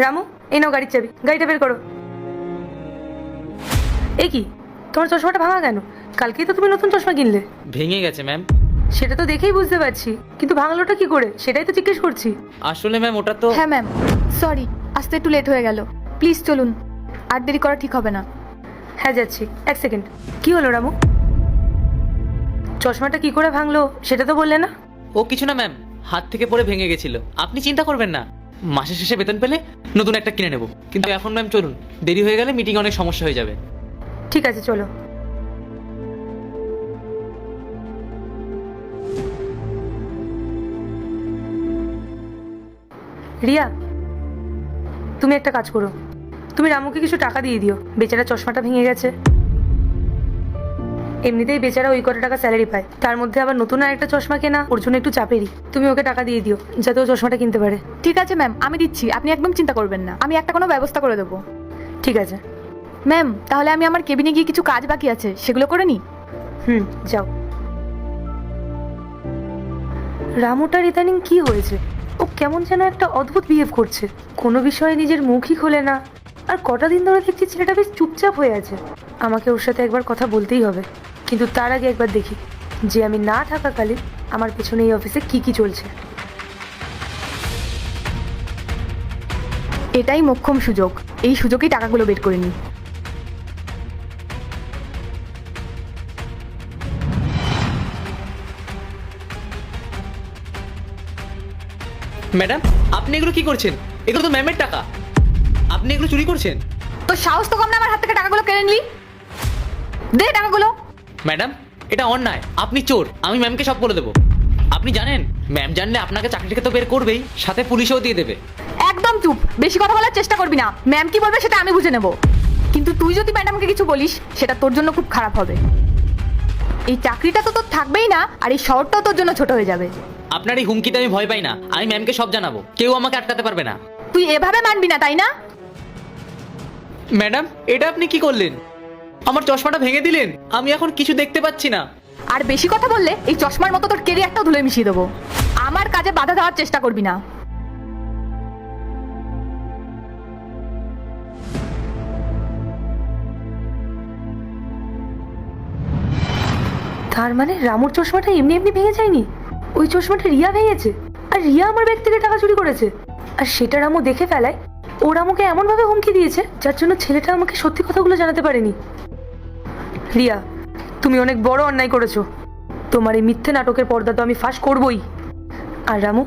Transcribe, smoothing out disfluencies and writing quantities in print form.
রামু, এই নাও গাড়ির চাবি, গাড়িটা বের করো। এ কি, তোমার চশমাটা ভাঙা কেন? কালকেই তো তুমি নতুন চশমা কিনলে। ভেঙে গেছে ম্যাম। সেটা তো দেখেই বুঝতে পারছি, কিন্তু ভাঙলোটা কি করে সেটাই তো জিজ্ঞেস করছি। আসলে ম্যাম ওটা তো হ্যাঁ ম্যাম, সরি, আসতে একটু লেট হয়ে গেল। প্লিজ চলুন, আর দেরি করা ঠিক হবে না। হ্যাঁ যাচ্ছি, এক সেকেন্ড। কি হলো রামু? চশমাটা কি করে ভাঙলো সেটা তো বললে না। ও কিছু না ম্যাম, হাত থেকে পড়ে ভেঙে গেছিল। আপনি চিন্তা করবেন না, মাসের শেষে বেতন পেলে নতুন একটা কিনে নেব। কিন্তু এখন ম্যাম চলুন, দেরি হয়ে গেলে মিটিং অনেক সমস্যা হয়ে যাবে। ঠিক আছে চলো। রিয়া, তুমি একটা কাজ করো, তুমি রামুকে কিছু টাকা দিয়ে দিও। বেচারা চশমাটা ভেঙে গেছে, এমনিতেই বেচারা ওই কত টাকা স্যালারি পায়, তার মধ্যে আবার নতুন আর একটা চশমা কেনা ওর জন্য একটু চাপেরই। তুমি ওকে টাকা দিয়ে দিও যাতে ও চশমাটা কিনতে পারে। ঠিক আছে ম্যাম, আমি দিচ্ছি, আপনি একদম চিন্তা করবেন না। আমি একটা কোনো ব্যবস্থা করে দেবো। ঠিক আছে ম্যাম, তাহলে আমি আমার কেবিনে গিয়ে কিছু কাজ বাকি আছে সেগুলো করে নিই। যাও। রামুটার ইদানিং কি হয়েছে? ও কেমন যেন একটা অদ্ভুত বিহেভ করছে, কোনো বিষয়ে নিজের মুখই খোলে না। আর কটা দিন ধরে দেখছি ছেলেটা বেশ চুপচাপ হয়ে আছে। আমাকে ওর সাথে একবার কথা বলতেই হবে, কিন্তু তার আগে একবার দেখি যে আমি না থাকাকালীন আমার পেছনে এই অফিসে কি কি চলছে। এটাই মোক্ষম সুযোগ, এই সুযোগেই টাকাগুলো বের করে নিই। ম্যাডাম, আপনি এগুলো কি করছেন? এগুলো তো ম্যামের টাকা, আপনি এগুলো চুরি করছেন। তো সাহস তো কম না আমার হাত থেকে টাকাগুলো কেড়ে নিলি। দে টাকাগুলো। ম্যাডাম, এটা অন্যায়, আপনি চোর। আমি ম্যামকে সব বলে দেবো। আপনি জানেন, ম্যাম জানলে আপনাকে চাকরি থেকে তো বের করবেই, সাথে পুলিশেও দিয়ে দেবে। একদম চুপ, বেশি কথা বলার চেষ্টা করবি না। ম্যাম কি বলবে সেটা আমি বুঝে নেব, কিন্তু তুই যদি ম্যাডামকে কিছু বলিস সেটা তোর জন্য খুব খারাপ হবে। এই চাকরিটা তো তোর থাকবেই না, আর এই শহরটাও তোর জন্য ছোট হয়ে যাবে। আপনার এই হুমকিতে আমি ভয় পাই না, আমি ম্যামকে সব জানাবো, কেউ আমাকে আটকাতে পারবে না। তুই এভাবে মানবি না, তাই না? ম্যাডাম, এটা আপনি কি করলেন? আমার চশমাটা ভেঙে দিলেন, আমি এখন কিছু দেখতে পাচ্ছি না। আর বেশি কথা বললে এই চশমার মতো তোর কেরিয়ারটাও ধুলে মিশিয়ে দেবো। আমার কাজে বাধা দেওয়ার চেষ্টা করবি না। তার মানে রামুর চশমাটা এমনি এমনি ভেঙে যায়নি, ওই চশমাটা রিয়া ভেঙেছে। আর রিয়া আমার ব্যাগ থেকে টাকা চুরি করেছে, আর সেটা রামু দেখে ফেলায় ও রামুকে এমনভাবে হুমকি দিয়েছে যার জন্য ছেলেটা আমাকে সত্যি কথাগুলো জানাতে পারেনি। রিয়া, তুমি অনেক বড় অন্যায় করেছো। তোমার এই মিথ্যে নাটকের পর্দা তো আমি ফাঁস করবই। আর রামু,